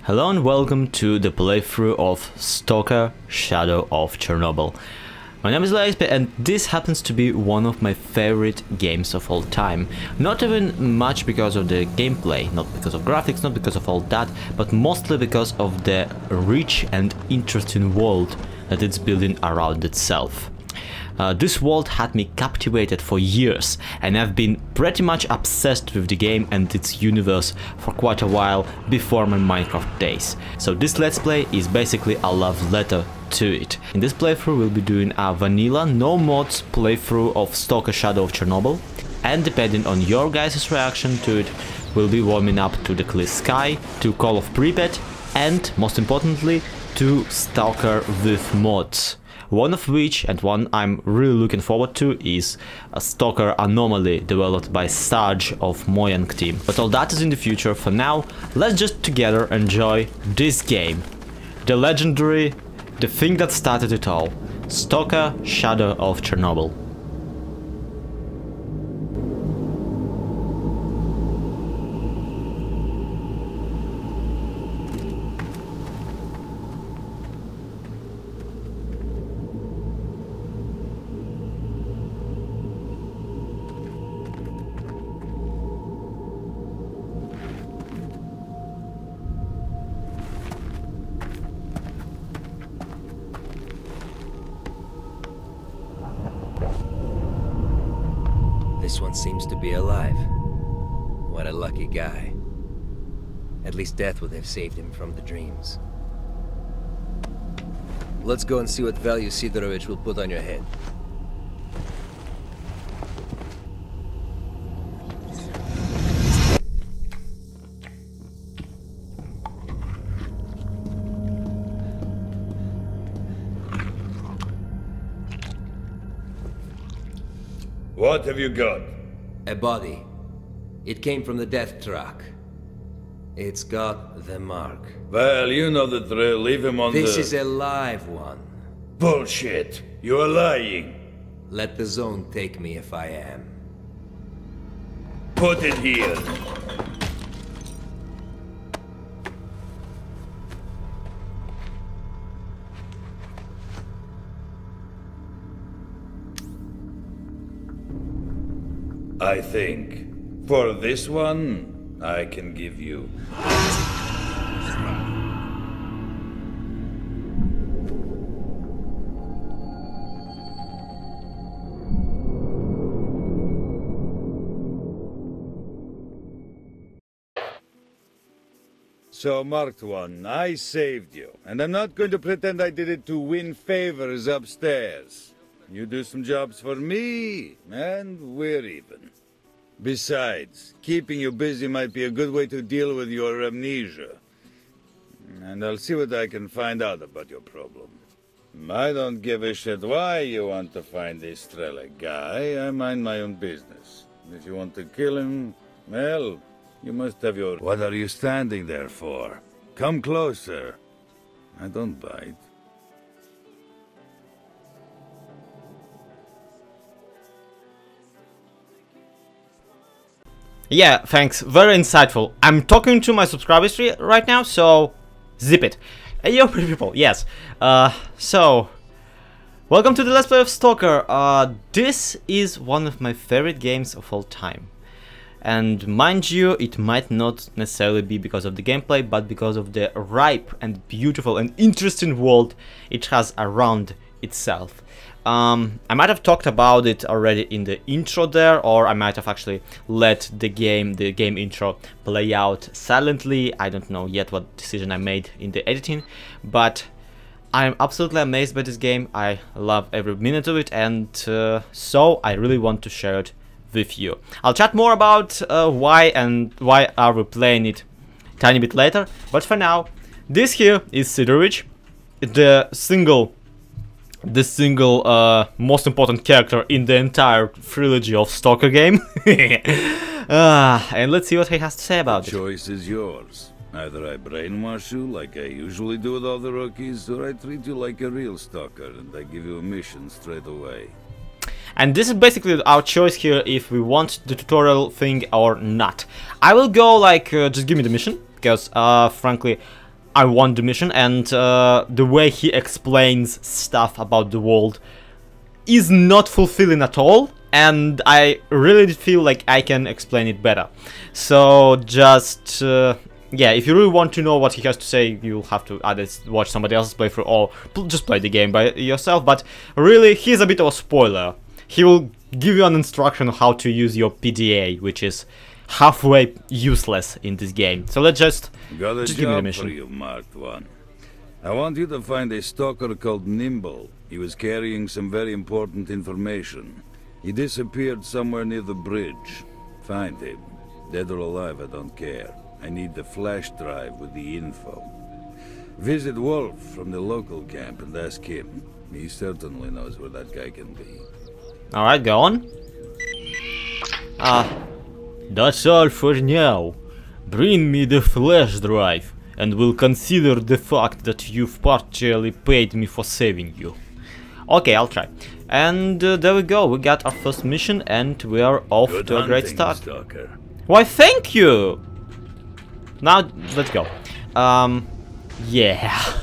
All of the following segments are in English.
Hello and welcome to the playthrough of Stalker, Shadow of Chernobyl. My name is S.T.A.L.K.E.R and this happens to be one of my favorite games of all time. Not even much because of the gameplay, not because of graphics, not because of all that, but mostly because of the rich and interesting world that it's building around itself. This world had me captivated for years, and I've been pretty much obsessed with the game and its universe for quite a while before my Minecraft days. So this Let's Play is basically a love letter to it. In this playthrough we'll be doing a vanilla, no mods playthrough of Stalker Shadow of Chernobyl, and depending on your guys' reaction to it, we'll be warming up to the Clear Sky, to Call of Pripyat, and most importantly to Stalker with mods. One of which, and one I'm really looking forward to, is a Stalker Anomaly developed by Sarge of Mojang team. But all that is in the future. For now, let's just together enjoy this game. The legendary, the thing that started it all, Stalker Shadow of Chernobyl. This one seems to be alive. What a lucky guy. At least death would have saved him from the dreams. Let's go and see what value Sidorovich will put on your head. What have you got? A body. It came from the death truck. It's got the mark. Well, you know the drill. Leave him on This is a live one. Bullshit! You are lying. Let the zone take me if I am. Put it here. I think, for this one, I can give you. So, Marked One, I saved you, and I'm not going to pretend I did it to win favors upstairs. You do some jobs for me, and we're even. Besides, keeping you busy might be a good way to deal with your amnesia. And I'll see what I can find out about your problem. I don't give a shit why you want to find this Strelok guy. I mind my own business. If you want to kill him, well, you must have your... What are you standing there for? Come closer. I don't bite. Yeah, thanks. Very insightful. I'm talking to my subscribers right now, so zip it. Hey, yo, pretty people. Yes. So welcome to the Let's Play of Stalker. This is one of my favorite games of all time. And mind you, it might not necessarily be because of the gameplay, but because of the ripe and beautiful and interesting world it has around itself. I might have talked about it already in the intro there, or I might have actually let the game intro play out silently. I don't know yet what decision I made in the editing, but I'm absolutely amazed by this game. I love every minute of it, and so I really want to share it with you. I'll chat more about why are we playing it a tiny bit later, but for now, this here is Sidorovich, the single most important character in the entire trilogy of Stalker game. And let's see what he has to say about it. The choice is yours. Either I brainwash you like I usually do with all the rookies, or I treat you like a real stalker and I give you a mission straight away. And this is basically our choice here, if we want the tutorial thing or not. I will go like, just give me the mission, because frankly, I won the mission, and the way he explains stuff about the world is not fulfilling at all, and I really feel like I can explain it better. So just yeah, if you really want to know what he has to say, you'll have to either watch somebody else's playthrough or just play the game by yourself. But really, he's a bit of a spoiler. He will give you an instruction on how to use your PDA, which is halfway useless in this game. So let's just Got a give me the job mission. for you, Markedone. I want you to find a stalker called Nimble. He was carrying some very important information. He disappeared somewhere near the bridge. Find him. Dead or alive, I don't care. I need the flash drive with the info. Visit Wolf from the local camp and ask him. He certainly knows where that guy can be. Alright, go on. That's all for now. Bring me the flash drive, and we'll consider the fact that you've partially paid me for saving you. Okay, I'll try. And there we go, we got our first mission, and we are off Good to a great hunting, start. Stalker. Why, thank you! Now, let's go. Yeah.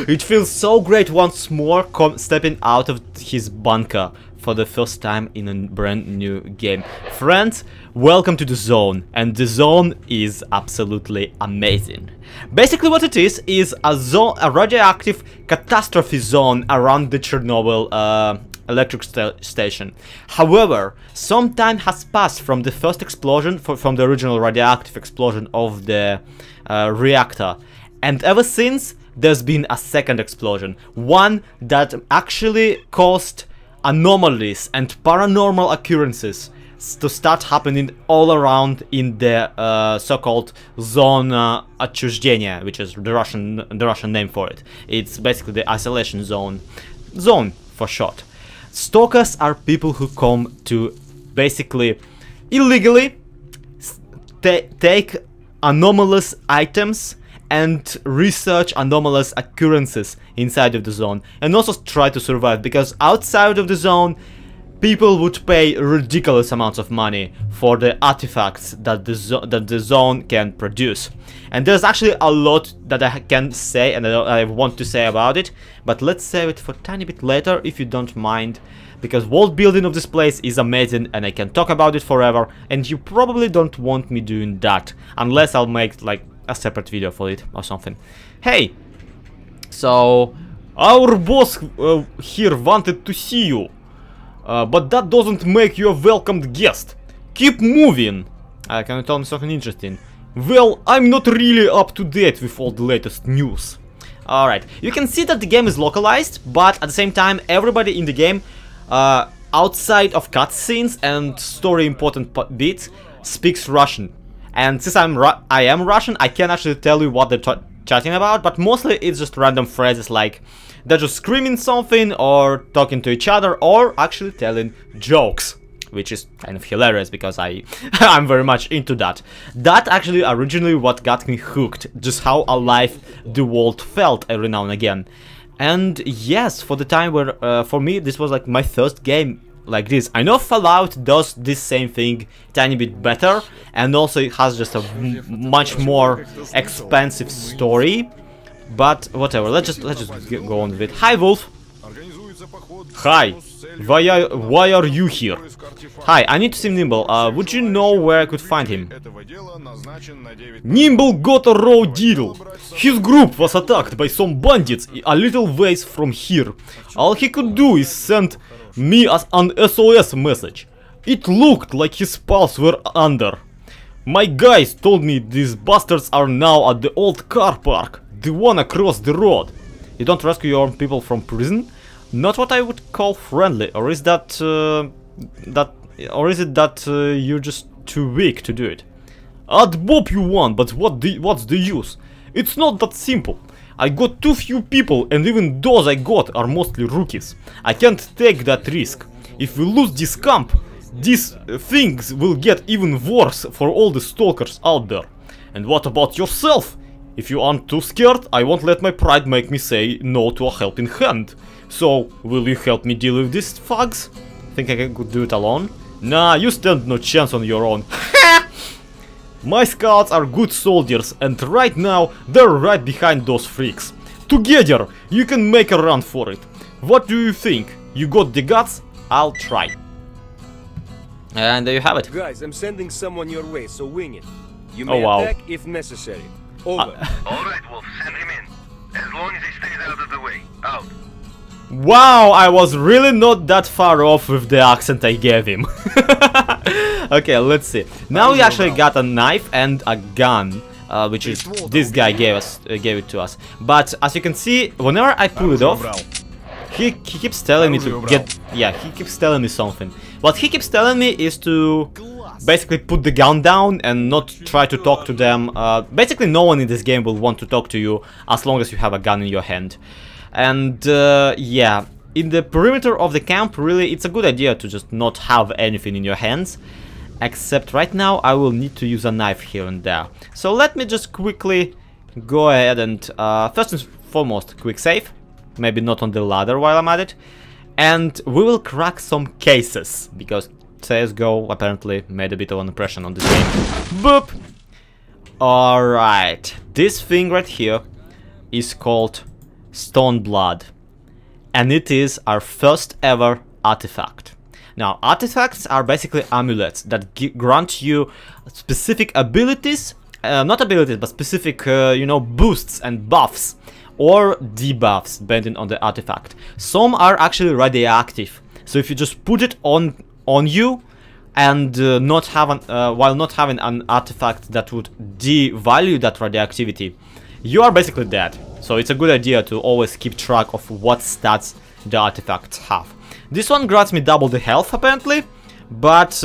It feels so great once more stepping out of his bunker for the first time in a brand new game. Friends, welcome to the zone, and the zone is absolutely amazing. Basically what it is a radioactive catastrophe zone around the Chernobyl electric station. However, some time has passed from the first explosion, from the original radioactive explosion of the reactor, and ever since there's been a second explosion, one that actually caused anomalies and paranormal occurrences to start happening all around in the so-called zone отчуждения, which is the Russian name for it. It's basically the isolation zone for short. Stalkers are people who come to basically illegally take anomalous items and research anomalous occurrences inside of the zone, and also try to survive, because outside of the zone people would pay ridiculous amounts of money for the artifacts that the zone can produce. And there's actually a lot that I can say and I want to say about it, but let's save it for a tiny bit later if you don't mind, because world building of this place is amazing and I can talk about it forever, and you probably don't want me doing that unless I'll make like a separate video for it or something. Hey, so our boss here wanted to see you, but that doesn't make you a welcomed guest. Keep moving. Can you tell me something interesting? Well, I'm not really up to date with all the latest news. Alright, you can see that the game is localized, but at the same time everybody in the game, outside of cutscenes and story important bits, speaks Russian. And since I am Russian, I can actually tell you what they're chatting about, but mostly it's just random phrases like they're just screaming something or talking to each other or actually telling jokes, which is kind of hilarious because I'm very much into that. That actually originally what got me hooked, just how alive the world felt every now and again. And yes, for the time where for me this was like my first game like this. I know Fallout does this same thing tiny bit better, and also it has just a much more expansive story, but whatever, let's just go on with it. Hi Wolf. Hi, why are you here? Hi, I need to see Nimble. Would you know where I could find him? Nimble got a raw deal. His group was attacked by some bandits a little ways from here. All he could do is send me as an SOS message. It looked like his pulse were under. My guys told me these bastards are now at the old car park, the one across the road. You don't rescue your own people from prison? Not what I would call friendly, or is that you're just too weak to do it? I'd bop you one, but what's the use? It's not that simple. I got too few people, and even those I got are mostly rookies. I can't take that risk. If we lose this camp, these things will get even worse for all the stalkers out there. And what about yourself? If you aren't too scared, I won't let my pride make me say no to a helping hand. So, will you help me deal with these thugs? Think I could do it alone? Nah, you stand no chance on your own. My scouts are good soldiers, and right now they're right behind those freaks. Together, you can make a run for it. What do you think? You got the guts? I'll try. And there you have it. Guys, I'm sending someone your way, so wing it. You may attack if necessary. Over. Alright, Wolf, send him in. As long as he stays out of the way. Out. Wow, I was really not that far off with the accent I gave him. Okay, let's see. Now we actually got a knife and a gun, which is this guy gave it to us. But as you can see, whenever I pull it off, he keeps telling me to get... Yeah, he keeps telling me something. What he keeps telling me is to basically put the gun down and not try to talk to them. Basically, no one in this game will want to talk to you as long as you have a gun in your hand. And yeah, in the perimeter of the camp, really, it's a good idea to just not have anything in your hands. Except right now, I will need to use a knife here and there. So let me just quickly go ahead and, first and foremost, quick save. Maybe not on the ladder while I'm at it. And we will crack some cases, because CSGO apparently made a bit of an impression on this game. Boop! Alright, this thing right here is called Stone Blood, and it is our first ever artifact. Now, artifacts are basically amulets that grant you specific abilities, not abilities, but specific, you know, boosts and buffs, or debuffs, depending on the artifact. Some are actually radioactive, so if you just put it on you, and not have an, while not having an artifact that would devalue that radioactivity, you are basically dead. So it's a good idea to always keep track of what stats the artifacts have. This one grants me double the health apparently, but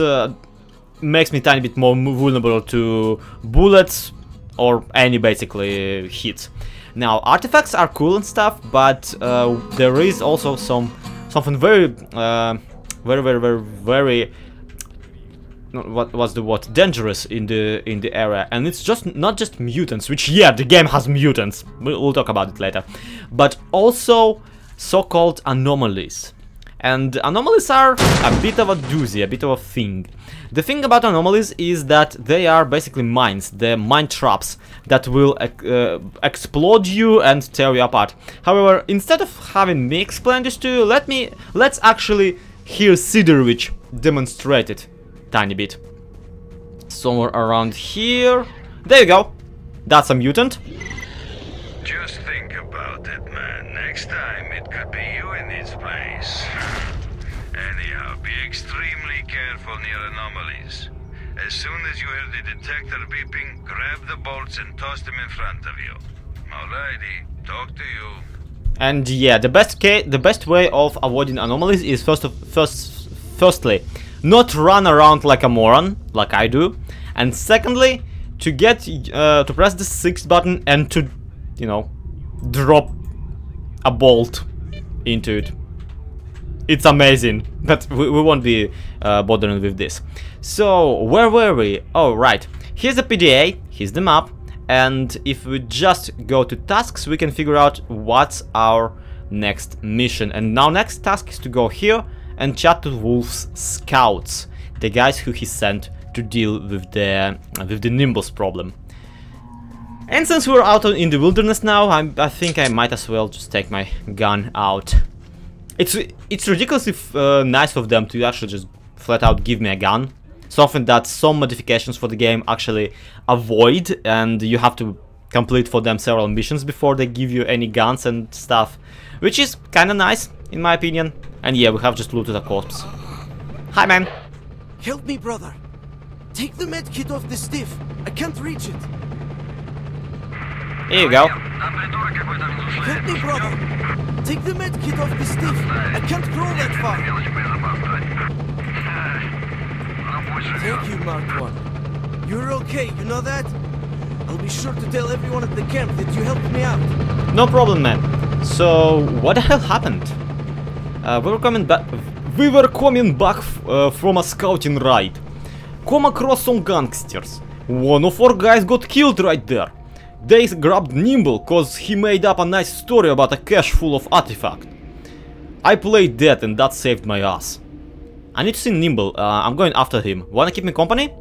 makes me a tiny bit more vulnerable to bullets or any basically hits. Now, artifacts are cool and stuff, but there is also something very, very what was the word, dangerous in the area, and it's just not just mutants, which, yeah, the game has mutants, we'll talk about it later, but also so-called anomalies. And anomalies are a bit of a doozy, a bit of a thing. The thing about anomalies is that they are basically mines, they're mine traps that will explode you and tear you apart. However, instead of having me explain this to you, let's actually hear Siderovich demonstrate it tiny bit. Somewhere around here. There you go. That's a mutant. Just think about it, man. Next time it could be you in its place. Anyhow, be extremely careful near anomalies. As soon as you hear the detector beeping, grab the bolts and toss them in front of you. Alrighty, talk to you. And yeah, the best way of avoiding anomalies is firstly, not run around like a moron, like I do, and secondly, to get to press the 6 button and to, you know, drop a bolt into it. It's amazing, but we won't be bothering with this. So, where were we? Oh, right. Here's the PDA, here's the map, and if we just go to tasks, we can figure out what's our next mission. And now next task is to go here and chat to Wolf's scouts, the guys who he sent to deal with the Nimbus problem. And since we're out in the wilderness now, I think I might as well just take my gun out. It's ridiculously nice of them to actually just flat out give me a gun, something that some modifications for the game actually avoid, and you have to complete for them several missions before they give you any guns and stuff, which is kinda nice in my opinion. And yeah, we have just looted a corpse. Hi, man. Help me, brother. Take the med kit off the stiff. I can't reach it. Here you go. Help me, brother. Take the med kit off the stiff. I can't crawl that far. Thank you, Markedone. You're okay, you know that? I'll be sure to tell everyone at the camp that you helped me out. No problem, man. So, what the hell happened? We were coming back from a scouting ride. Come across some gangsters. One of our guys got killed right there. They grabbed Nimble cause he made up a nice story about a cache full of artifact. I played dead and that saved my ass. I need to see Nimble, I'm going after him. Wanna keep me company?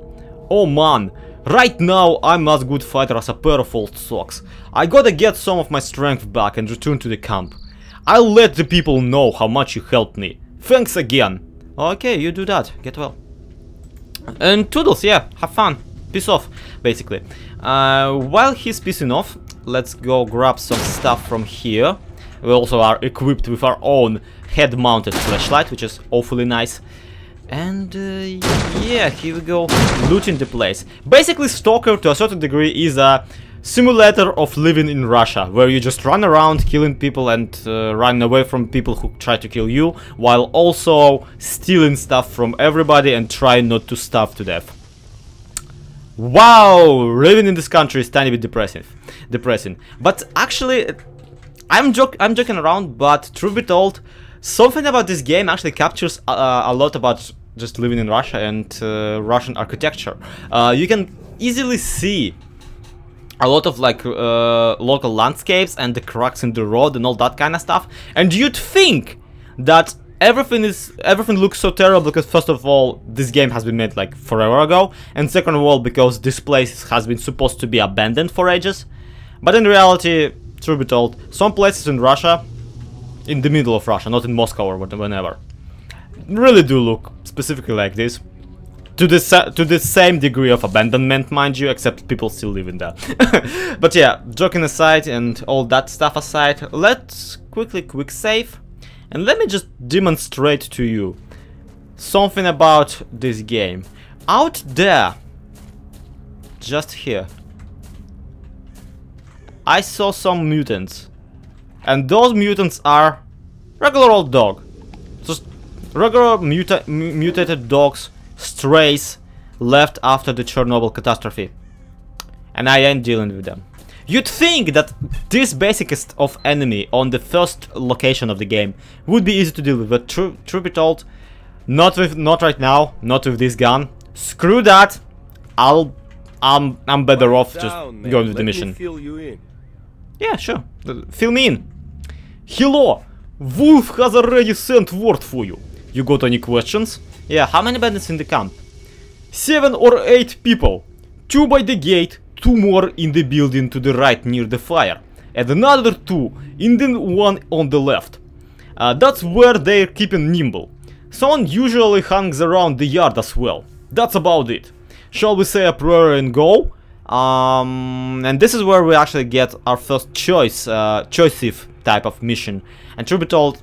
Oh man, Right now, I'm as good fighter as a pair of old socks. I gotta get some of my strength back and return to the camp. I'll let the people know how much you helped me. Thanks again. Okay, you do that. Get well. And toodles, yeah, have fun. Peace off, basically. While he's peacing off, let's go grab some stuff from here. We also are equipped with our own head-mounted flashlight, which is awfully nice. And yeah, here we go, looting the place. Basically, Stalker, to a certain degree, is a simulator of living in Russia, where you just run around killing people and running away from people who try to kill you, while also stealing stuff from everybody and trying not to starve to death. Wow, living in this country is tiny bit depressing. But actually, I'm joking around, but truth be told, something about this game actually captures a lot about just living in Russia and Russian architecture. You can easily see a lot of like local landscapes and the cracks in the road and all that kind of stuff. And you'd think that everything looks so terrible because, first of all, this game has been made like forever ago, and second of all, because this place has been supposed to be abandoned for ages. But in reality, truth be told, some places in Russia, in the middle of Russia, not in Moscow or whenever, really do look specifically like this. To the same degree of abandonment, mind you, except people still live in there. But yeah, joking aside and all that stuff aside, let's quick save. And let me just demonstrate to you something about this game. Out there, just here, I saw some mutants. And those mutants are regular old dog. Just regular mutated dogs, strays, left after the Chernobyl catastrophe. And I ain't dealing with them. You'd think that this basicest of enemy on the first location of the game would be easy to deal with, but truth be told, not right now, not with this gun. Screw that. I'm better off just going with the mission. Fill you in. Yeah, sure. Fill me in. Hello, Wolf has already sent word for you. You got any questions? Yeah, how many bandits in the camp? 7 or 8 people. 2 by the gate. 2 more in the building to the right near the fire, and another 2 in the one on the left. That's where they're keeping nimble. Someone usually hangs around the yard as well. That's about it. Shall we say a prayer and go? And this is where we actually get our first choice thief type of mission. And truth be told,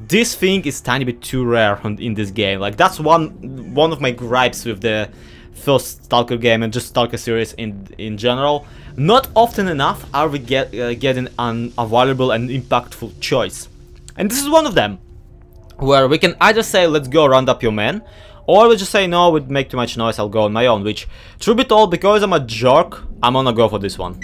this thing is tiny bit too rare in this game. Like, that's one of my gripes with the first Stalker game and just Stalker series in general. Not often enough are we getting a valuable and impactful choice. And this is one of them, where we can either say, let's go round up your men, or we just say, no, it would make too much noise, I'll go on my own, which, truth be told, because I'm a jerk, I'm gonna go for this one.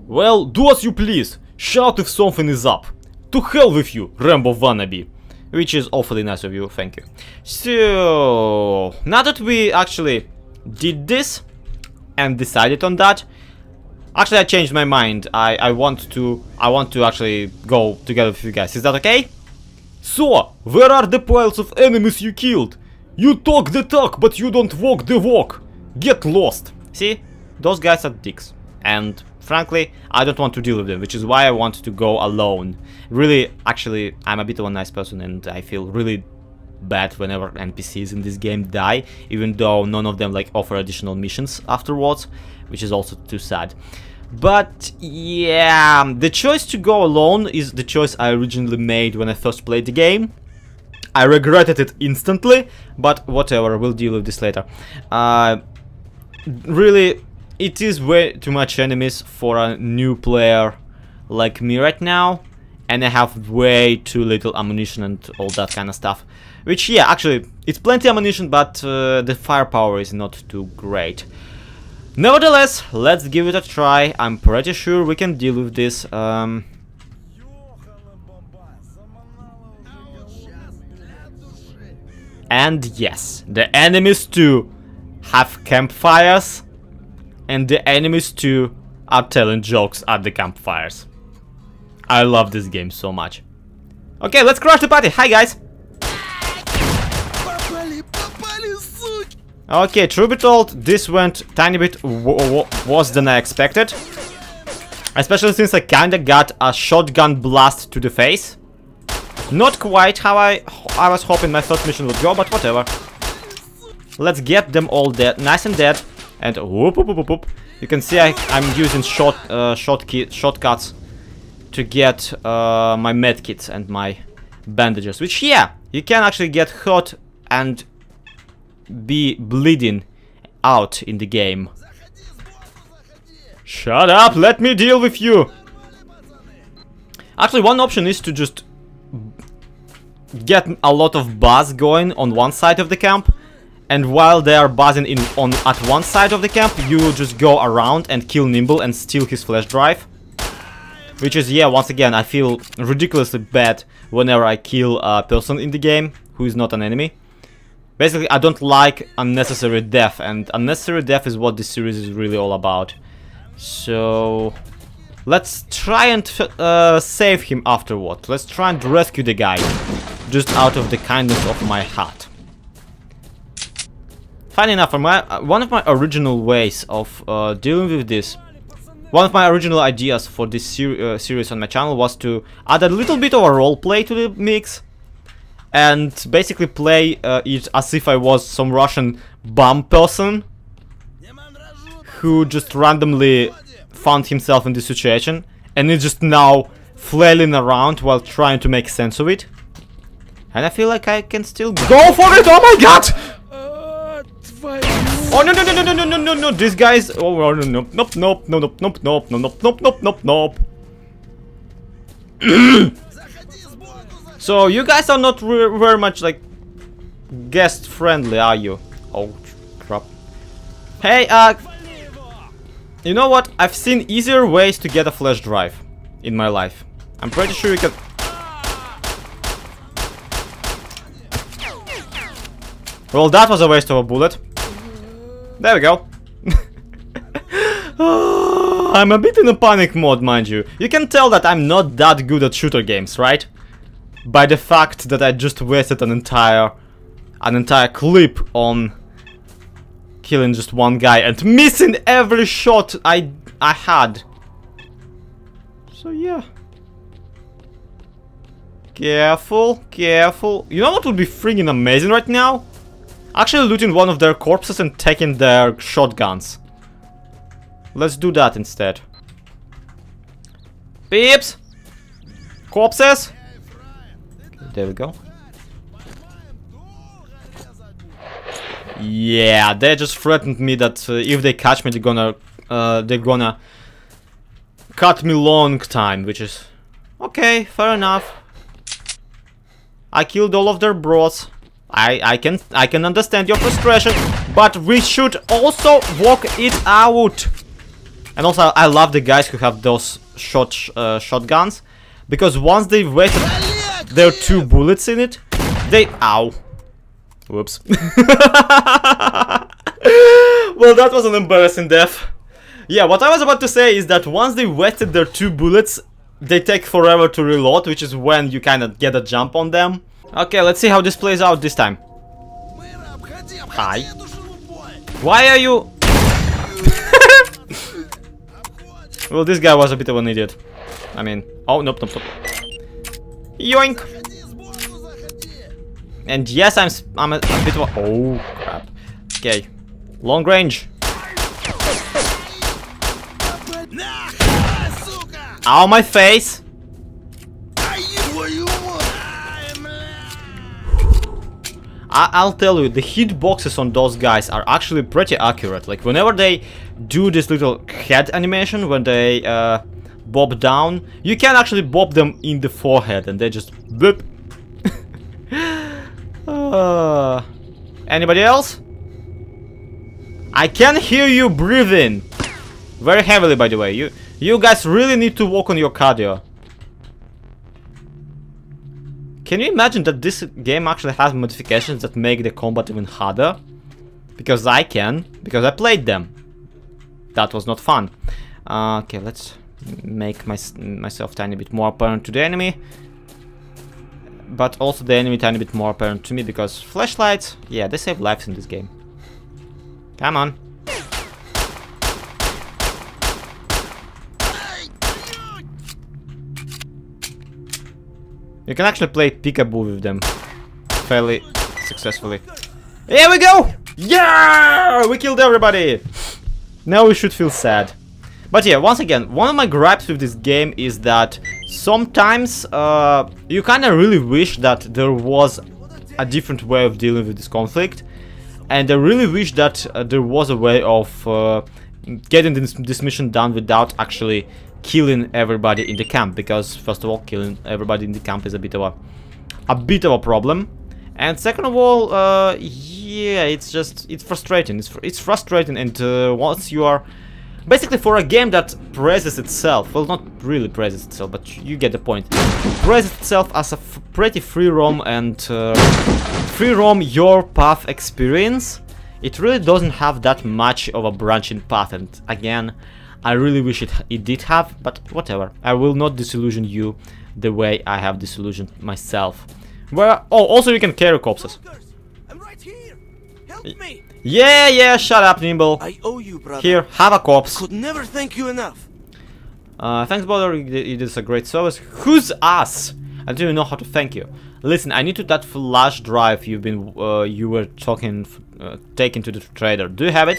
Well, do as you please, shout if something is up. To hell with you, Rambo wannabe. Which is awfully nice of you, thank you. So, now that we actually did this and decided on that, actually I changed my mind. I want to actually go together with you guys. Is that okay? So, where are the piles of enemies you killed? You talk the talk, but you don't walk the walk. Get lost. See, those guys are dicks, and frankly, I don't want to deal with them, which is why I want to go alone. Really, actually, I'm a bit of a nice person, and I feel really bad whenever NPCs in this game die, even though none of them like offer additional missions afterwards, which is also too sad. But yeah, the choice to go alone is the choice I originally made when I first played the game. I regretted it instantly, but whatever, we'll deal with this later. Really, it is way too much enemies for a new player like me right now, and I have way too little ammunition and all that kind of stuff. Which, yeah, actually, it's plenty ammunition, but the firepower is not too great. Nevertheless, let's give it a try. I'm pretty sure we can deal with this. And yes, the enemies too have campfires, and the enemies too are telling jokes at the campfires. I love this game so much. Okay, let's crush the party. Hi guys. Okay, truth be told, this went tiny bit worse than I expected. Especially since I kinda got a shotgun blast to the face. Not quite how I was hoping my first mission would go, but whatever. Let's get them all dead, nice and dead. And whoop, whoop, whoop, whoop. You can see I'm using shortcuts to get my medkits and my bandages. Which, yeah, you can actually get hurt and be bleeding out in the game. Shut up, let me deal with you. Actually, one option is to just get a lot of buzz going on one side of the camp, and while they are buzzing at one side of the camp, you just go around and kill Nimble and steal his flash drive. Which is, yeah, once again, I feel ridiculously bad whenever I kill a person in the game who is not an enemy. Basically, I don't like unnecessary death, and unnecessary death is what this series is really all about. So let's try and save him afterward. Let's try and rescue the guy, just out of the kindness of my heart. Funny enough, one of my original ways of dealing with this, one of my original ideas for this series on my channel was to add a little bit of a roleplay to the mix. And basically play it as if I was some Russian bomb person who just randomly found himself in this situation and is just now flailing around while trying to make sense of it. And I feel like I can still go for it. Oh my god! Oh no no no no no no no no! This guy's oh no no nope nope no nope nope nope nope nope nope nope nope. So you guys are not very much like guest friendly, are you? Oh crap! Hey, you know what? I've seen easier ways to get a flash drive in my life. I'm pretty sure you can. Well, that was a waste of a bullet. There we go. I'm a bit in a panic mode, mind you. You can tell that I'm not that good at shooter games, right? By the fact that I just wasted an entire clip on killing just one guy and missing every shot I had. So yeah. Careful, careful. You know what would be freaking amazing right now? Actually looting one of their corpses and taking their shotguns. Let's do that instead. Peeps! Corpses! Okay, there we go. Yeah, they just threatened me that if they catch me, they're gonna cut me long time, which is okay, fair enough. I killed all of their bros. I can understand your frustration, but we should also walk it out. And also, I love the guys who have those shotguns, because once they've wasted their 2 bullets in it, they ow. Whoops. Well, that was an embarrassing death. Yeah, what I was about to say is that once they wasted their 2 bullets, they take forever to reload, which is when you kind of get a jump on them. Okay, let's see how this plays out this time. Hi. Why are you... Well, this guy was a bit of an idiot. I mean... Oh, nope, nope, nope. Yoink! And yes, I'm a bit of a... Oh, crap. Okay. Long range. Ow, my face! I'll tell you, the hitboxes on those guys are actually pretty accurate. Like, whenever they do this little head animation, when they bob down, you can actually bob them in the forehead and they just boop. Anybody else? I can hear you breathing very heavily, by the way. You guys really need to work on your cardio. Can you imagine that this game actually has modifications that make the combat even harder? Because I can, because I played them. That was not fun. Okay, let's make myself tiny bit more apparent to the enemy. But also the enemy tiny bit more apparent to me, because flashlights, yeah, they save lives in this game. Come on. You can actually play peekaboo with them fairly successfully. Here we go! Yeah! We killed everybody! Now we should feel sad. But yeah, once again, one of my gripes with this game is that sometimes you kinda really wish that there was a different way of dealing with this conflict. And I really wish that there was a way of getting this mission done without actually killing everybody in the camp, because first of all, killing everybody in the camp is a bit of a problem, and second of all, yeah, it's frustrating. It's frustrating, and once you are basically, for a game that praises itself, well, not really praises itself, but you get the point, praises itself as a pretty free roam and free roam your path experience, it really doesn't have that much of a branching path, and again, I really wish it did have, but whatever. I will not disillusion you the way I have disillusioned myself. Well, oh, also you can carry corpses. I'm right here. Help me. Yeah, shut up, Nimble. I owe you, brother. Here, have a corpse. Could never thank you enough. Thanks, brother. You did a great service. Who's us? I don't even know how to thank you. Listen, I need to that flash drive you were taking to the trader. Do you have it?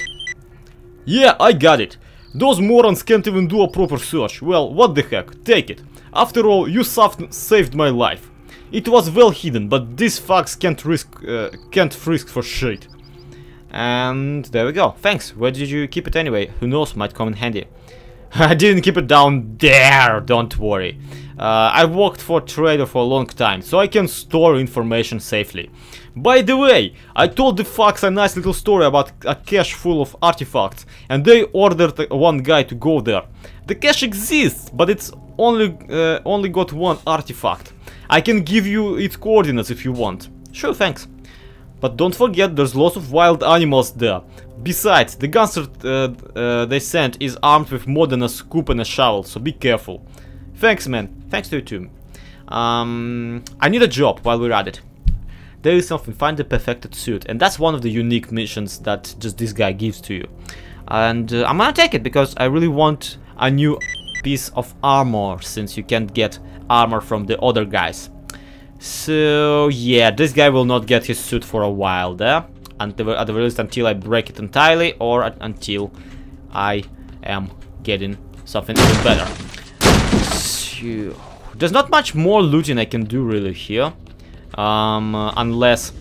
Yeah, I got it. Those morons can't even do a proper search. Well, what the heck, take it. After all, you saved my life. It was well hidden, but these fucks can't frisk for shit. And there we go, thanks. Where did you keep it anyway? Who knows, might come in handy. I didn't keep it down there, don't worry. I worked for a trader for a long time, so I can store information safely. By the way, I told the fucks a nice little story about a cache full of artifacts, and they ordered one guy to go there. The cache exists, but it's only got one artifact. I can give you its coordinates if you want. Sure, thanks. But don't forget, there's lots of wild animals there. Besides, the gunster they sent is armed with more than a scoop and a shovel, so be careful. Thanks, man. Thanks to you too. I need a job while we're at it. There is something, find the perfected suit, and that's one of the unique missions that just this guy gives to you. And I'm gonna take it because I really want a new piece of armor, since you can't get armor from the other guys. So yeah, this guy will not get his suit for a while there, at the very least until I break it entirely, or until I am getting something even better. So, there's not much more looting I can do really here, unless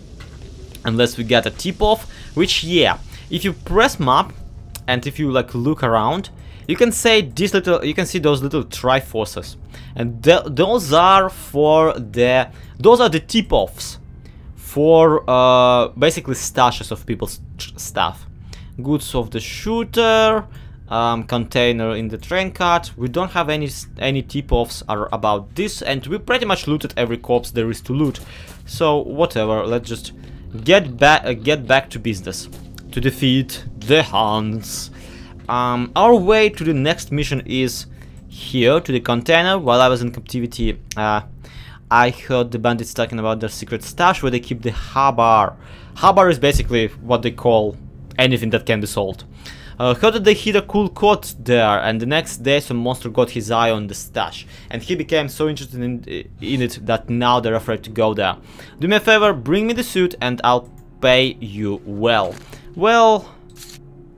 we get a tip-off, which, yeah, if you press map and if you like look around, you can see those little triforces, and those are the tip-offs for basically stashes of people's stuff. Goods of the shooter, container in the train cart. We don't have any tip-offs about this, and we pretty much looted every corpse there is to loot. So whatever, let's just get back to business, to defeat the Huns. Our way to the next mission is here, to the container. While I was in captivity, I heard the bandits talking about their secret stash where they keep the habar. Habar is basically what they call anything that can be sold. Heard that they hid a cool code there, and the next day some monster got his eye on the stash, and he became so interested in it that now they're afraid to go there. Do me a favor, bring me the suit and I'll pay you well. Well,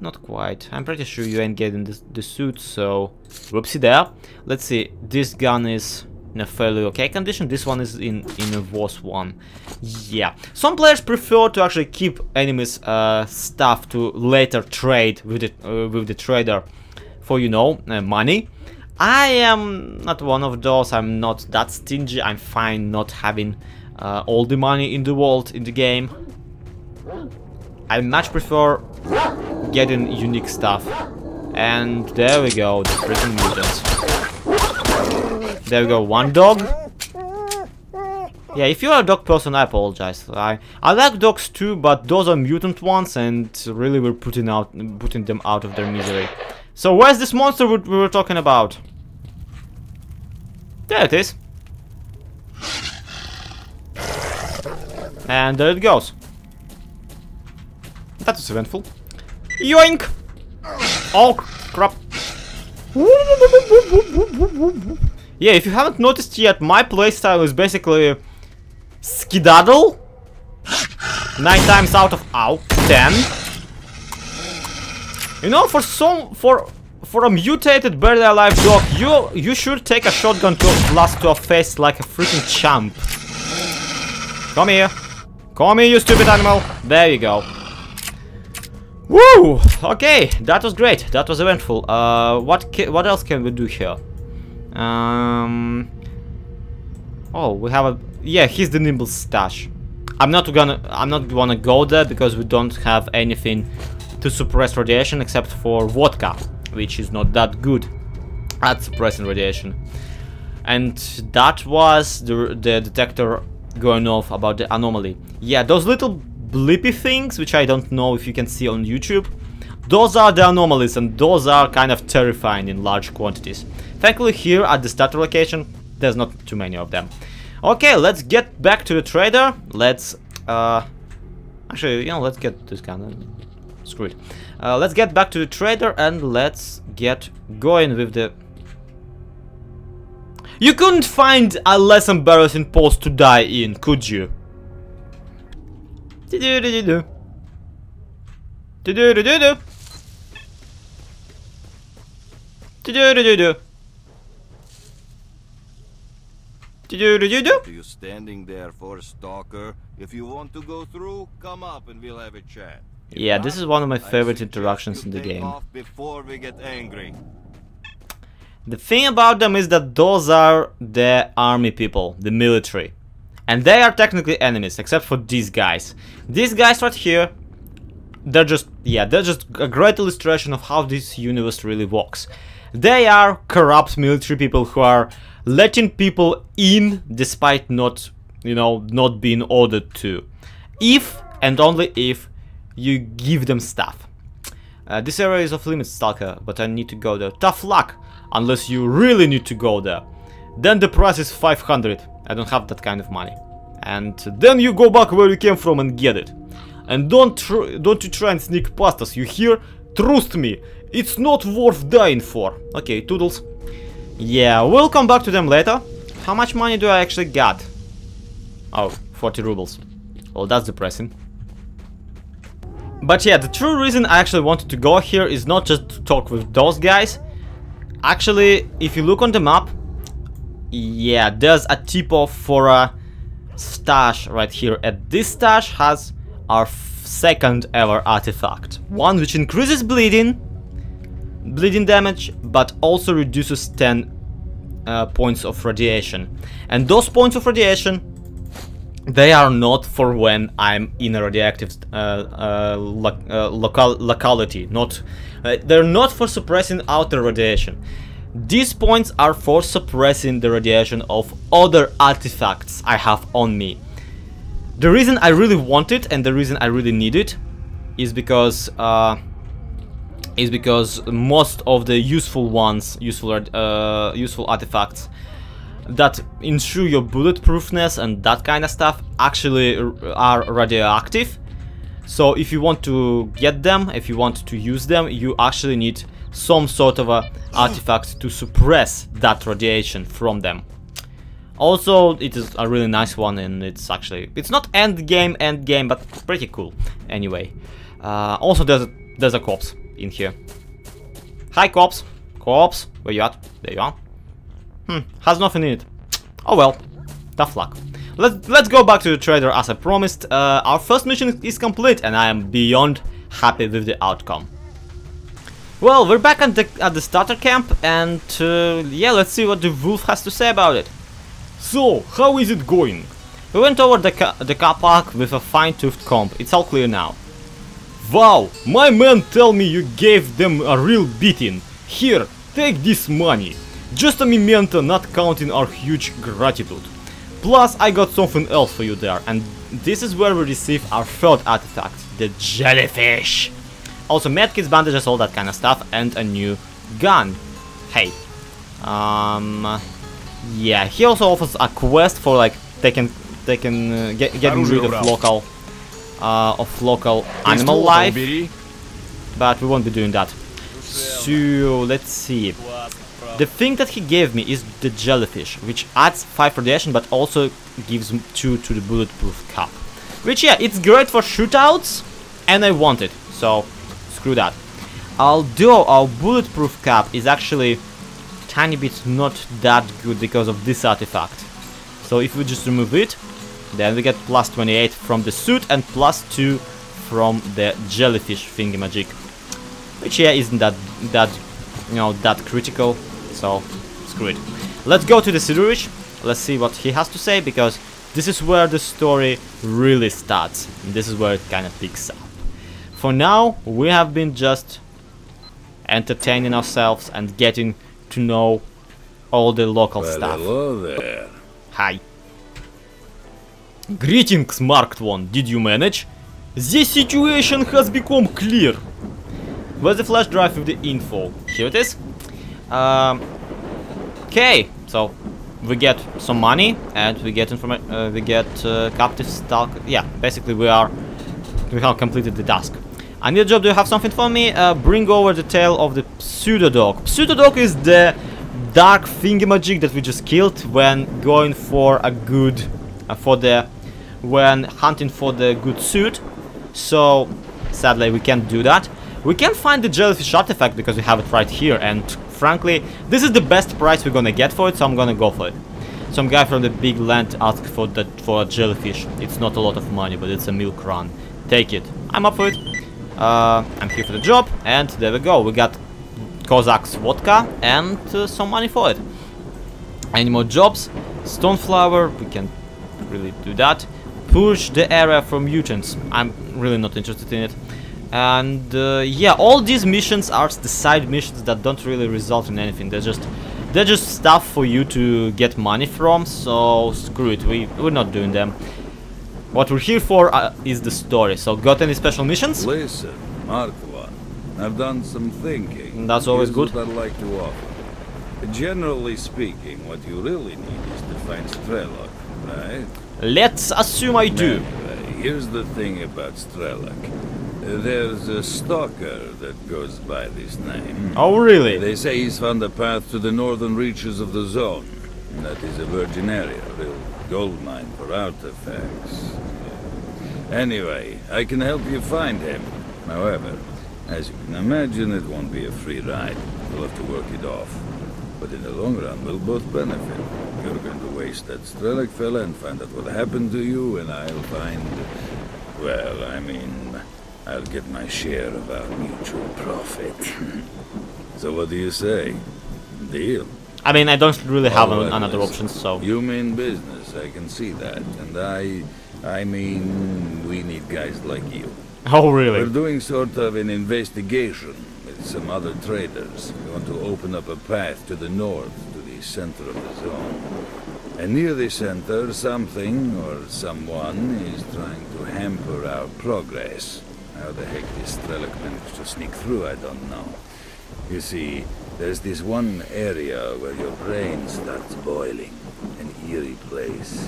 not quite. I'm pretty sure you ain't getting the suit, so whoopsie there. Let's see, this gun is in a fairly okay condition. This one is in a worse one. Yeah, some players prefer to actually keep enemies' stuff to later trade with the trader for, you know, money. I am not one of those. I'm not that stingy. I'm fine not having all the money in the world in the game. I much prefer getting unique stuff. And there we go, the freaking mutants. There we go, one dog. Yeah, if you're a dog person, I apologize. I like dogs too, but those are mutant ones, and really we're putting them out of their misery. So where's this monster we were talking about? There it is. And there it goes. That was eventful. Yoink! Oh, crap. Yeah, if you haven't noticed yet, my playstyle is basically skedaddle 9 times out of 10. You know, for a mutated barely alive dog, you should take a shotgun blast to a face like a freaking champ. Come here. Come here, you stupid animal. There you go. Woo! Okay, that was great. That was eventful. What else can we do here? Oh, we have a... Yeah, here's the nimble stash. I'm not gonna go there because we don't have anything to suppress radiation except for vodka, which is not that good at suppressing radiation. And that was the detector going off about the anomaly. Yeah, those little blippy things, which I don't know if you can see on YouTube, those are the anomalies, and those are kind of terrifying in large quantities. Thankfully here at the starter location there's not too many of them. Okay, let's get back to the trader. Let's actually, you know, let's get this gun. Screw it. Let's get back to the trader and let's get going with the... You couldn't find a less embarrassing post to die in, could you? Do-do-do-do-do. Do-do-do-do-do. Do-do-do-do-do. Do-do-do-do-do. Are you standing there for Stalker? If you want to go through, come up and we'll have a chat. Yeah, this is one of my favorite interactions in the game. Before we get angry. The thing about them is that those are the army people, the military. And they are technically enemies, except for these guys. These guys right here, they're just a great illustration of how this universe really works. They are corrupt military people who are letting people in despite not, you know, not being ordered to. If and only if you give them stuff. This area is off limits, Stalker, but I need to go there. Tough luck, unless you really need to go there. Then the price is 500. I don't have that kind of money. And then you go back where you came from and get it. And don't you try and sneak past us, you hear? Trust me, it's not worth dying for. Okay, toodles. Yeah, we'll come back to them later. How much money do I actually got? Oh, 40 rubles. Well, that's depressing. But yeah, the true reason I actually wanted to go here is not just to talk with those guys. Actually, if you look on the map, yeah, there's a tip-off for a stash right here. And this stash has our second ever artifact. One which increases bleeding damage, but also reduces 10 points of radiation. And those points of radiation, they are not for when I'm in a radioactive locality. They're not for suppressing outer radiation. These points are for suppressing the radiation of other artifacts I have on me. The reason I really want it and the reason I really need it is because most of the useful artifacts that ensure your bulletproofness and that kind of stuff actually are radioactive. So if you want to get them, if you want to use them, you actually need some sort of a artifact to suppress that radiation from them. Also, it is a really nice one, and it's not end game, but pretty cool. Anyway, also there's a corpse in here. Hi, corpse. Corpse, where you at? There you are. Has nothing in it. Oh well, tough luck. Let's go back to the trader as I promised. Our first mission is complete, and I am beyond happy with the outcome. Well, we're back at the starter camp, and yeah, let's see what the wolf has to say about it. So, how is it going? We went over the car park with a fine-toothed comb. It's all clear now. Wow, my men tell me you gave them a real beating. Here, take this money. Just a memento, not counting our huge gratitude. Plus, I got something else for you there, and this is where we receive our third artifact, the jellyfish. Also, medkits, bandages, all that kind of stuff, and a new gun. Hey, yeah, he also offers a quest for like getting rid of local animal life. but we won't be doing that. So let's see. The thing that he gave me is the jellyfish, which adds 5 radiation, but also gives 2 to the bulletproof cap. Which, yeah, it's great for shootouts, and I want it, so screw that. Although our bulletproof cap is actually tiny bit not that good because of this artifact. So if we just remove it, then we get plus 28 from the suit and plus 2 from the jellyfish thingy-magic. Which, yeah, isn't that you know, that critical. So screw it. Let's go to the Sidorich. Let's see what he has to say, because this is where the story really starts. And this is where it kind of picks up. For now, we have been just entertaining ourselves and getting to know all the local stuff. Hello there. Hi. Greetings, Markedone. Did you manage? The situation has become clear. Where's the flash drive with the info? Here it is. Okay, so we get some money and we get information. We get captive Stalker. Yeah, basically we have completed the task. I need a job. Do you have something for me? Bring over the tail of the pseudo-dog. Pseudo-dog is the dark thingy-magic that we just killed when going for a good, when hunting for the good suit. So sadly we can't do that. We can find the jellyfish artifact because we have it right here, and frankly, this is the best price we're gonna get for it, so I'm gonna go for it. Some guy from the big land asked for a jellyfish. It's not a lot of money, but it's a milk run. Take it. I'm up for it. I'm here for the job, and there we go. We got Kozak's vodka and some money for it. Any more jobs? Stoneflower, we can really do that. Push the area for mutants. I'm really not interested in it. And yeah, all these missions are the side missions that don't really result in anything. They're just stuff for you to get money from. So screw it. We're not doing them. What we're here for is the story. So got any special missions? Listen, Markedone, I've done some thinking. That's always Here's good. what I'd like to offer. Generally speaking, what you really need is to find Strelok, right? Let's assume I do. Anyway, here's the thing about Strelok. There's a stalker that goes by this name. Oh, really? They say he's found a path to the northern reaches of the zone. That is a virgin area, a real gold mine for artifacts. Anyway, I can help you find him. However, as you can imagine, it won't be a free ride. You'll have to work it off. But in the long run, we'll both benefit. You're going to waste that Strelok fella and find out what happened to you, and I'll find... well, I mean... I'll get my share of our mutual profit. So what do you say? Deal? I mean, I don't really have All right, another listen. option, so... You mean business, I can see that. And I mean, we need guys like you. Oh, really? We're doing sort of an investigation with some other traders. We want to open up a path to the north, to the center of the zone. And near the center, something or someone is trying to hamper our progress. How the heck this Strelok managed to sneak through, I don't know. You see, there's this one area where your brain starts boiling. An eerie place.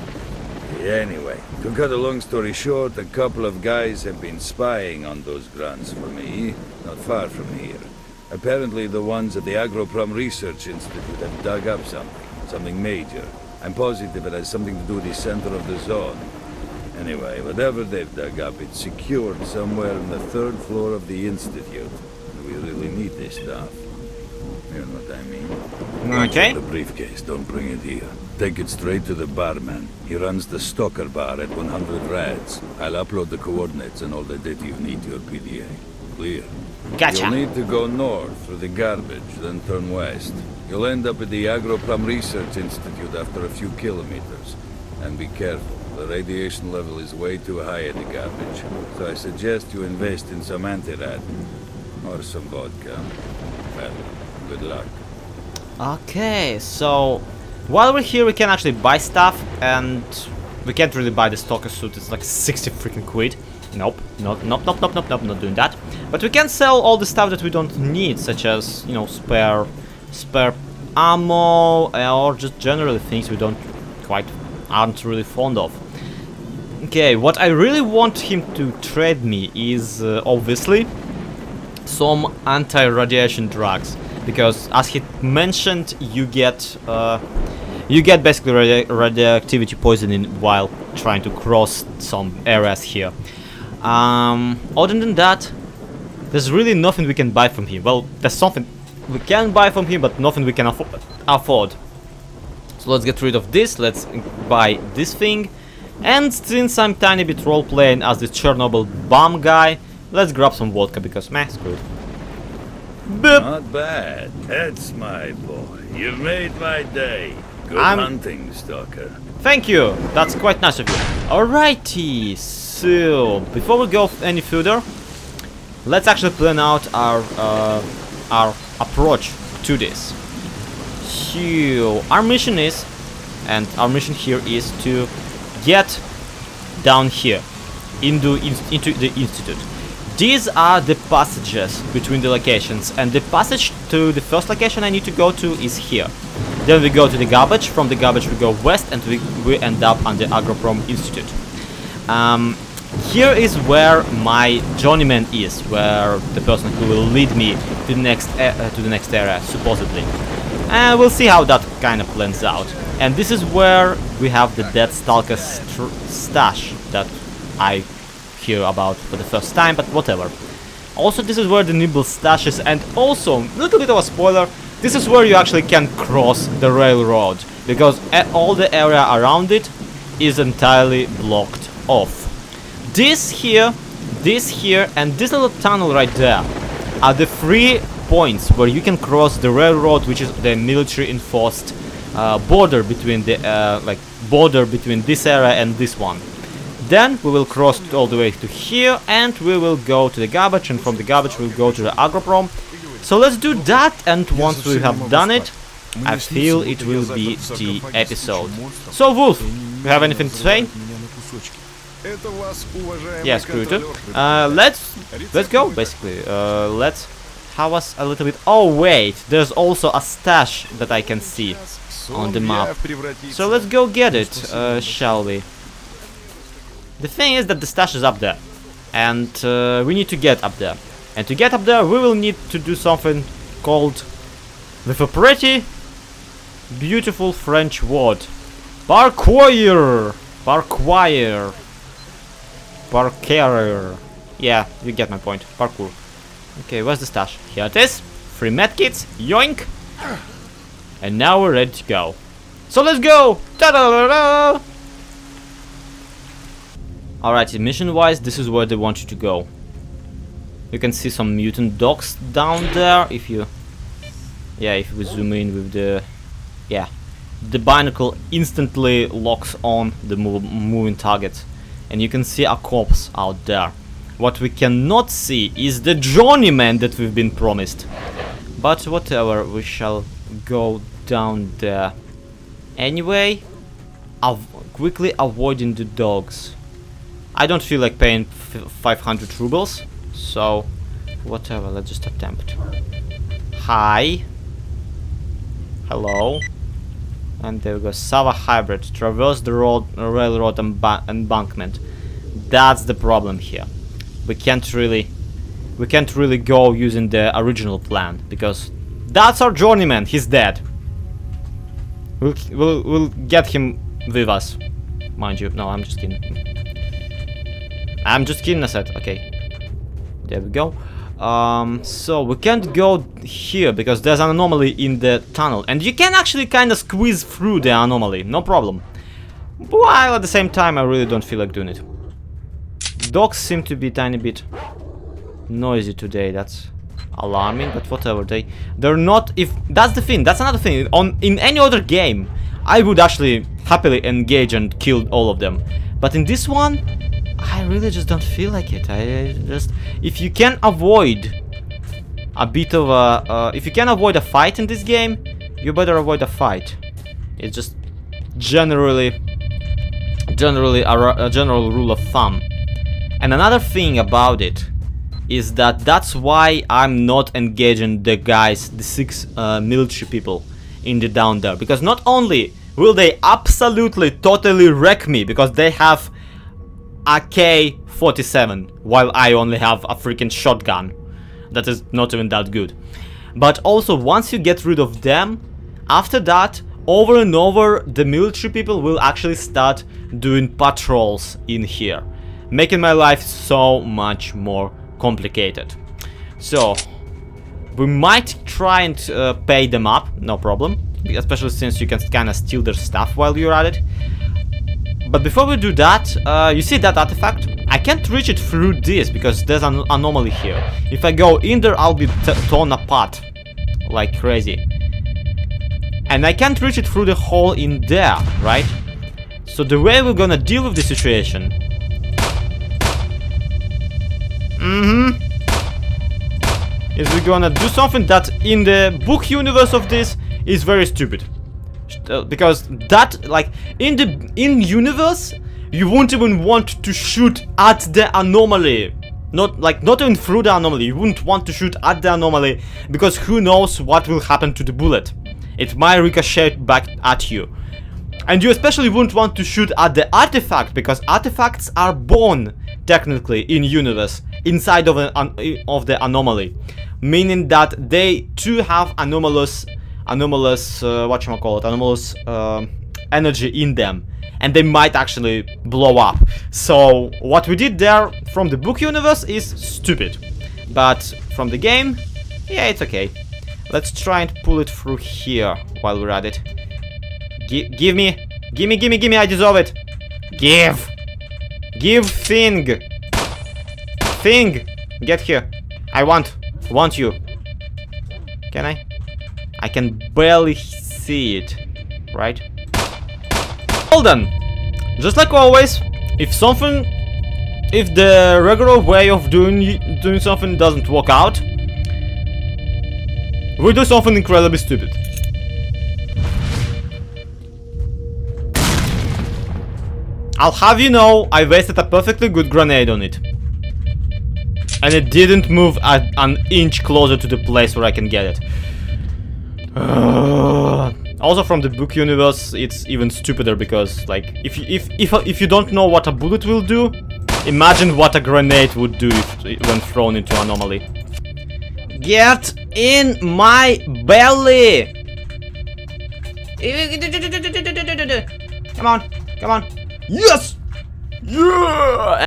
Anyway, to cut a long story short, a couple of guys have been spying on those grunts for me, not far from here. Apparently the ones at the Agroprom Research Institute have dug up something major. I'm positive it has something to do with the center of the zone. Anyway, whatever they've dug up, it's secured somewhere on the 3rd floor of the Institute. We really need this stuff. You know what I mean? Okay. The briefcase, don't bring it here. Take it straight to the barman. He runs the Stalker bar at 100 rads. I'll upload the coordinates and all the data you need to your PDA. Clear? Gotcha. You'll need to go north through the garbage, then turn west. You'll end up at the Agroprom Research Institute after a few kilometers. And be careful. The radiation level is way too high at the garbage, so I suggest you invest in some anti-rad. Or some vodka. Well, good luck. Okay, so... while we're here we can actually buy stuff, and... we can't really buy the Stalker suit, it's like 60 freaking quid. Nope, not doing that. But we can sell all the stuff that we don't need, such as, you know, spare ammo, or just generally things we aren't really fond of. Okay, what I really want him to trade me is, obviously, some anti-radiation drugs, because as he mentioned, you get basically radioactivity poisoning while trying to cross some areas here. Other than that, there's really nothing we can buy from him. Well, there's something we can buy from him, but nothing we can afford. So let's get rid of this, let's buy this thing. And since I'm tiny bit role-playing as the Chernobyl bomb guy, let's grab some vodka, because meh, screw it. Boop. Not bad. That's my boy. You've made my day. Good hunting, Stalker. Thank you. That's quite nice of you. Alrighty. So before we go any further, let's actually plan out our approach to this. So our mission is, and our mission here is to get down here into the institute. These are the passages between the locations, and the passage to the first location I need to go to is here. Then we go to the garbage, from the garbage we go west, and we end up on the Agroprom Institute. Here is where my journeyman is, where the person who will lead me to the next area, supposedly. And we'll see how that kind of plans out. And this is where we have the dead Stalker stash that I hear about for the first time, but whatever. Also, this is where the Nibble stash is, and also, a little bit of a spoiler, this is where you actually can cross the railroad, because all the area around it is entirely blocked off. This here, and this little tunnel right there are the 3 points where you can cross the railroad, which is the military enforced border between the border between this area and this one. Then we will cross it all the way to here, and we will go to the garbage, and from the garbage we'll go to the Agroprom. So let's do that, and once we have done it, I feel it will be the episode. So Wolf, you have anything to say? Yeah, screw it. Let's go, basically. Let's have us a little bit. Oh wait, there's also a stash that I can see on the map. So let's go get it, shall we? The thing is that the stash is up there, and we need to get up there. And to get up there, we will need to do something called, with a pretty beautiful French word, parkour. Yeah, you get my point. Parkour. Okay, where's the stash? Here it is. 3 medkits. Yoink. And now we're ready to go. So let's go. Ta-da-da-da! Alright, mission-wise, this is where they want you to go. You can see some mutant dogs down there. If you zoom in with the, the binocle instantly locks on the moving target, and you can see a corpse out there. What we cannot see is the journeyman that we've been promised. But whatever, we shall go down there. Anyway, quickly avoiding the dogs. I don't feel like paying 500 rubles, so whatever, let's just attempt. Hi. Hello. And there we go. Sava Hybrid. Traverse the railroad embankment. That's the problem here. We can't really go using the original plan, because that's our journeyman. He's dead. We'll get him with us, mind you. No, I'm just kidding. I said. Okay. There we go. So we can't go here because there's an anomaly in the tunnel, and you can actually kind of squeeze through the anomaly, no problem. While at the same time, I really don't feel like doing it. Dogs seem to be a tiny bit noisy today. That's alarming, but whatever. They're not. If that's the thing, that's another thing. In any other game, I would actually happily engage and kill all of them, but in this one, I really just don't feel like it. If you can avoid a bit of a, if you can avoid a fight in this game, you better avoid a fight. It's just generally a general rule of thumb. And another thing about it is that that's why I'm not engaging the guys, the 6 military people in the down there, because not only will they absolutely totally wreck me because they have a K-47 while I only have a freaking shotgun. that is not even that good. But also, once you get rid of them, after that, over and over, the military people will actually start doing patrols in here, making my life so much more complicated. So, we might try and pay them up, no problem, especially since you can kind of steal their stuff while you're at it. But before we do that, you see that artifact? I can't reach it through this because there's an anomaly here. If I go in there, I'll be torn apart like crazy. And I can't reach it through the hole in there, right? So the way we're gonna deal with the situation... is we're gonna do something that in the book universe of this is very stupid. Because that, like, in universe, you won't even want to shoot at the anomaly. Not even through the anomaly. You wouldn't want to shoot at the anomaly because who knows what will happen to the bullet. It might ricochet back at you. And you especially wouldn't want to shoot at the artifact because artifacts are born technically in universe inside of the anomaly, meaning that they too have anomalous energy in them, and they might actually blow up. So what we did there from the book universe is stupid, but from the game, yeah, it's okay. Let's try and pull it through here while we're at it. Give me, I deserve it. Give thing, get here. I want you. Can I? I can barely see it, right? Hold on. Just like always, if the regular way of doing something doesn't work out, we do something incredibly stupid. I'll have you know, I wasted a perfectly good grenade on it. And it didn't move an inch closer to the place where I can get it. Also from the book universe, it's even stupider because, like, if you don't know what a bullet will do, imagine what a grenade would do when thrown into anomaly. Get in my belly! Come on! Yes! Yeah!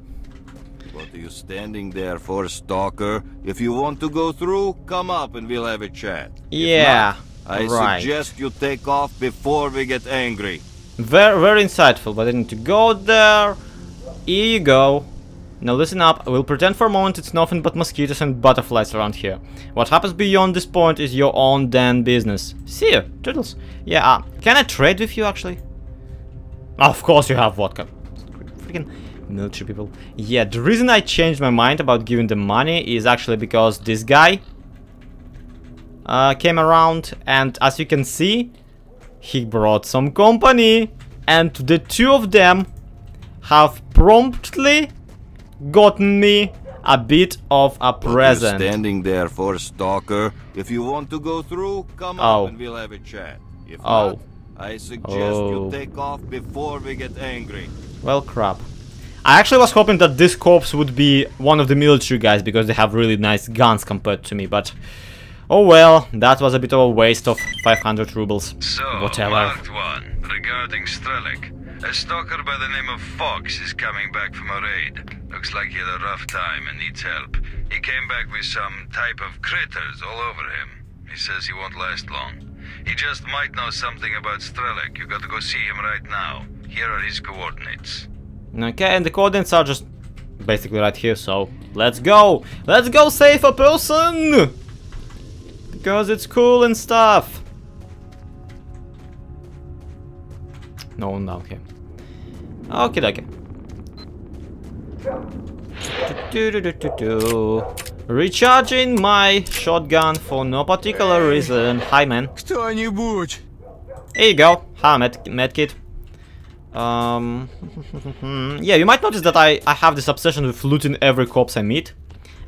What are you standing there for, Stalker? If you want to go through, come up and we'll have a chat. Yeah. I suggest you take off before we get angry. Very, very insightful, but I need to go there. Here you go. Now listen up, we'll pretend for a moment it's nothing but mosquitoes and butterflies around here. What happens beyond this point is your own damn business. See you, turtles. Yeah, can I trade with you actually? Of course you have vodka. Freaking military people. Yeah, the reason I changed my mind about giving them money is actually because this guy came around, and as you can see, he brought some company, and the two of them have promptly gotten me a bit of a present. What are you standing there for, Stalker? If you want to go through, come up and we'll have a chat. If not, I suggest you take off before we get angry. Well, crap. I actually was hoping that this corpse would be one of the military guys because they have really nice guns compared to me, but oh well, that was a bit of a waste of 500 rubles. So, whatever. Markedone, regarding Strelok, a stalker by the name of Fox is coming back from a raid. Looks like he had a rough time and needs help. He came back with some type of critters all over him. He says he won't last long. He just might know something about Strelok. You got to go see him right now. Here are his coordinates. Okay, and the coordinates are just basically right here, so let's go! Let's go save a person! Because it's cool and stuff. No one down here. Okay, okay. Recharging my shotgun for no particular reason. Hi, man. Кто-нибудь. Here you go. Hi, medkit. Yeah, you might notice that I have this obsession with looting every corpse I meet.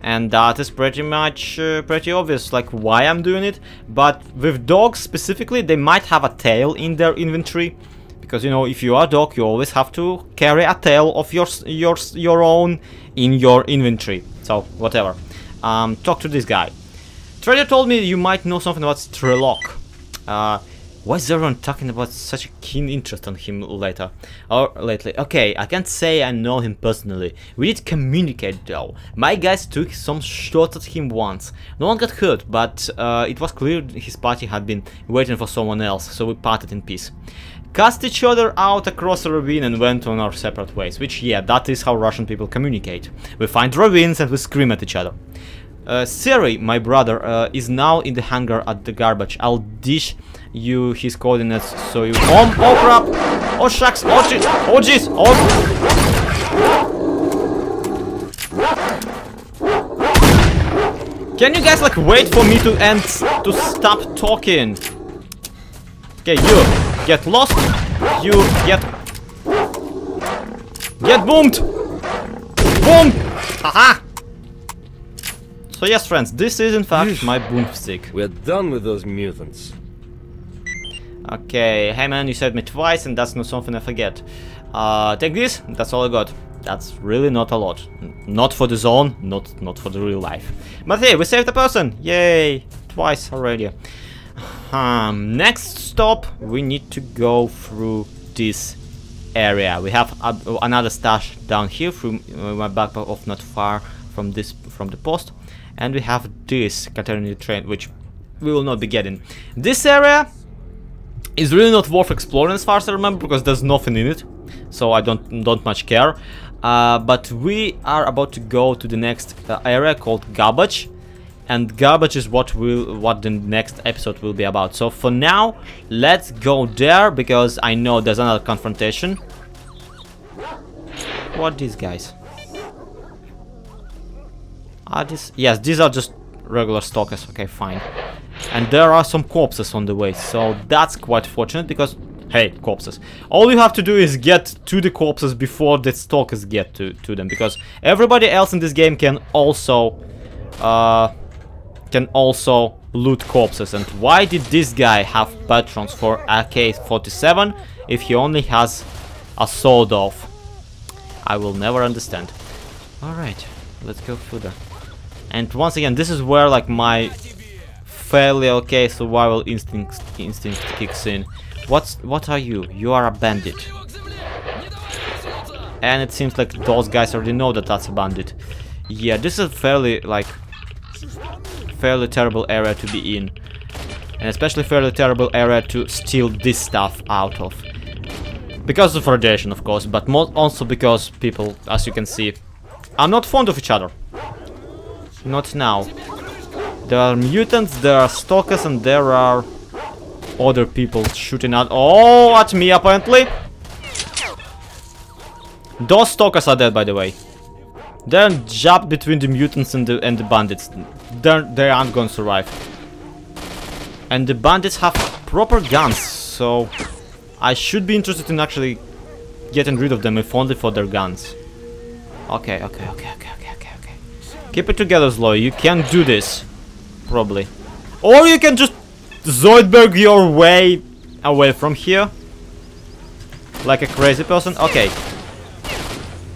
And that is pretty much pretty obvious, like, why I'm doing it. But with dogs specifically, they might have a tail in their inventory. Because, you know, if you are a dog, you always have to carry a tail of your own in your inventory. So, whatever. talk to this guy. Trader told me you might know something about Strelok. Why is everyone talking about such a keen interest on him lately? Okay, I can't say I know him personally. We did communicate though. My guys took some shots at him once. No one got hurt, but it was clear his party had been waiting for someone else, so we parted in peace. Cast each other out across the ravine and went on our separate ways, which, yeah, that is how Russian people communicate. We find ravines and we scream at each other. Siri, my brother, is now in the hangar at the garbage. I'll dish you his coordinates so you... Oh crap! Oh shucks! Oh jeez! Oh jeez! Oh... Can you guys like wait for me to end, to stop talking? Okay, you get lost. You get boomed. Boom! Haha! So yes, friends, this is in fact my boomstick. We're done with those mutants. Okay, hey man, you saved me twice and that's not something I forget. Take this, that's all I got. That's really not a lot. Not for the zone, not for the real life. But hey, we saved a person! Yay! Twice already. Next stop, we need to go through this area. We have another stash down here from my backpack of not far from the post. And we have this Katerina train, which we will not be getting. This area is really not worth exploring as far as I remember, because there's nothing in it, so I don't much care. But we are about to go to the next area called Garbage, and Garbage is what the next episode will be about. So for now, let's go there, because I know there's another confrontation. What are these guys? Yes, these are just regular stalkers. Okay, fine. And there are some corpses on the way, so that's quite fortunate because, hey, corpses. All you have to do is get to the corpses before the stalkers get to them, because everybody else in this game can also loot corpses. And why did this guy have patrons for AK-47 if he only has a sword off? I will never understand. Alright, let's go further. And once again, this is where like my fairly okay survival instinct kicks in. What are you? You are a bandit. And it seems like those guys already know that that's a bandit. Yeah, this is a fairly terrible area to be in. And especially fairly terrible area to steal this stuff out of. Because of radiation, of course, but also because people, as you can see, are not fond of each other. Not now. There are mutants, there are stalkers, and there are other people shooting at me apparently. Those stalkers are dead, by the way. They're jabbed between the mutants and the bandits. They aren't gonna survive. And the bandits have proper guns, so I should be interested in actually getting rid of them, if only for their guns. Okay. Keep it together, Slow. You can do this. Probably. Or you can just Zoidberg your way away from here. Like a crazy person. Okay.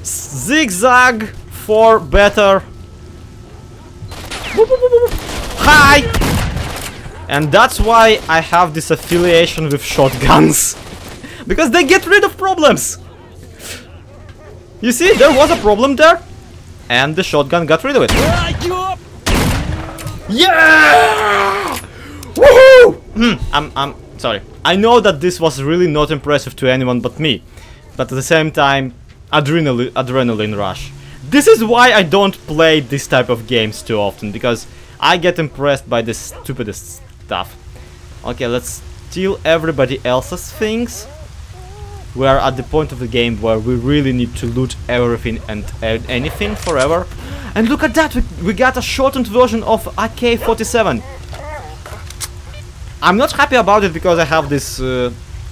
Zigzag for better. Hi! And that's why I have this affiliation with shotguns. Because they get rid of problems. You see, there was a problem there. And the shotgun got rid of it. Yeah! Woohoo! I'm sorry. I know that this was really not impressive to anyone but me. But at the same time, adrenaline rush. This is why I don't play this type of games too often, because I get impressed by the stupidest stuff. Okay, let's steal everybody else's things. We are at the point of the game where we really need to loot everything and anything forever. And look at that, we got a shortened version of AK-47. I'm not happy about it because I have this...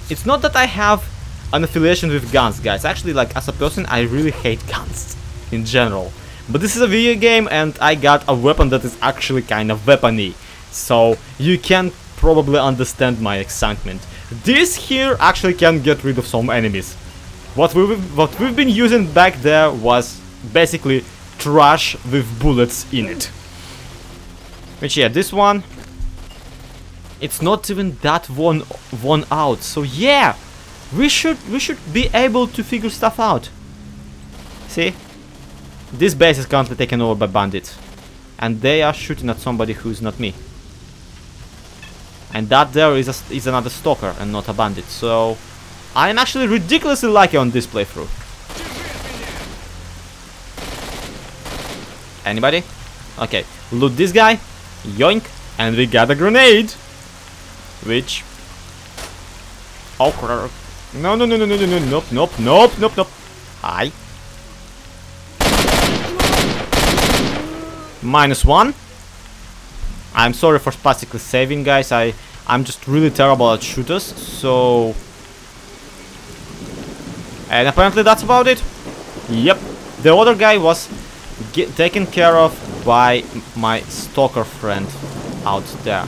it's not that I have an affiliation with guns, guys. Actually, like, as a person, I really hate guns in general. But this is a video game and I got a weapon that is actually kind of weapony. So you can probably understand my excitement. This here actually can get rid of some enemies. What we've been using back there was basically trash with bullets in it. Which, yeah, this one, it's not even that worn out. So yeah, we should be able to figure stuff out. See, this base is currently taken over by bandits, and they are shooting at somebody who's not me. And that there is another stalker and not a bandit. So I'm actually ridiculously lucky on this playthrough. Anybody? Okay, loot this guy. Yoink, and we got a grenade. Which? Oh, no, no, no, no, no, no, no, nope, nope, nope, nope, nope. Hi. -1. I'm sorry for spastically saving, guys. I'm just really terrible at shooters, so... And apparently that's about it. Yep, the other guy was taken care of by my stalker friend out there.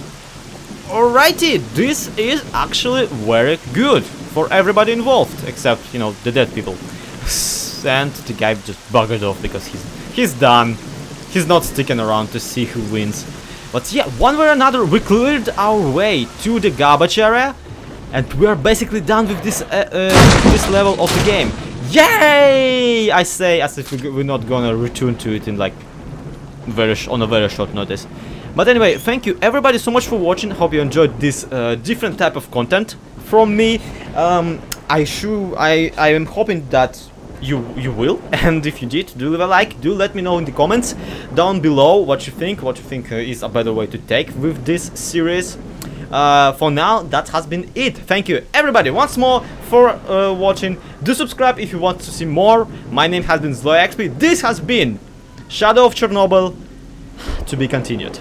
Alrighty, this is actually very good for everybody involved, except, you know, the dead people. And the guy just buggered off because he's done. He's not sticking around to see who wins. But yeah, one way or another, we cleared our way to the garbage area, and we are basically done with this level of the game. Yay! I say as if we're not gonna return to it in like on a very short notice. But anyway, thank you everybody so much for watching. Hope you enjoyed this different type of content from me. I am hoping that you will, and if you did, do leave a like. Do let me know in the comments down below what you think is a better way to take with this series. For now, that has been it. Thank you everybody once more for watching. Do subscribe if you want to see more. My name has been S.T.A.L.K.E.R. This has been Shadow of Chernobyl, to be continued.